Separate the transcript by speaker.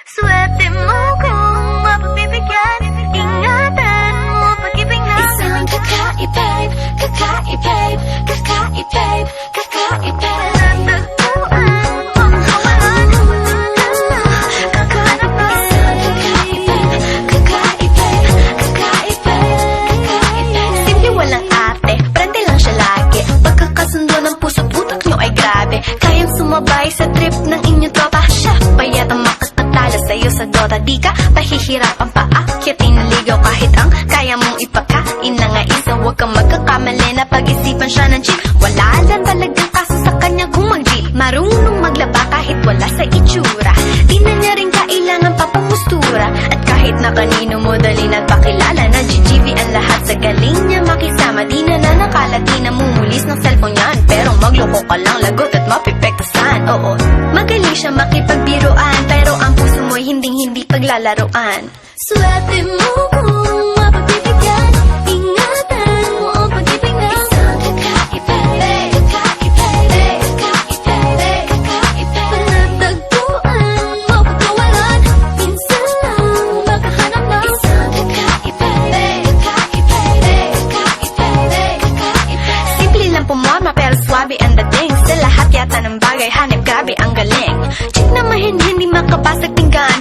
Speaker 1: Swerte mo kung mapagbibigyan. Ingatan mo pag-ibig na
Speaker 2: Isang kakaibig, kakaibig, kakaibig, kakaibig.
Speaker 1: natagpuan mo ang kawalan. Kakahanap ka.
Speaker 2: Isang kakaibig, kakaibig, kakaibig.
Speaker 3: Simple walang ate, prende lang siya lagi. Pagkakasundo ng puso, putok nyo ay grabe. Kayang sumabay sa trip ng inyong tropa. Siya pa yata makakatalo sa'yo sa Dota. Di ka pahihirapan pa akyatin ligaw. Kahit ang kaya mong ipagkain na nga isa. Huwag kang magkakamali na pag-isipan siya ng jeep. Wala lang talagang kaso sa kanya kung mag-jeep. Marunong maglaba kahit wala sa itsura. Di na niya rin kailangan papamustura. At kahit na kanino mo dali na pakilala na GGV ang lahat sa galing niya makisama. Di na nakala, di na mumulis ng cellphone yan. Pero magloko ka lang, lagot at mapipektasan. Oo, magaling siya makipagbiruan. Pero ang puso mo'y hinding-hindi paglalaruan.
Speaker 2: Swerte mo kung mapagbibigyan. Ingatan mo ang pag-ibig na isang kakaibig, kakaibig, kakaibig, kakaibig.
Speaker 1: Natagpuan mo pagkawalan.
Speaker 2: Minsan lang makahanap ng isang kakaibig, kakaibig, kakaibig, kakaibig.
Speaker 3: Simple lang pumorma pero swabe ang dating. Sa lahat yata ng bagay hanip grabe ang galing. Chick na mahin hindi makabasag tinggan.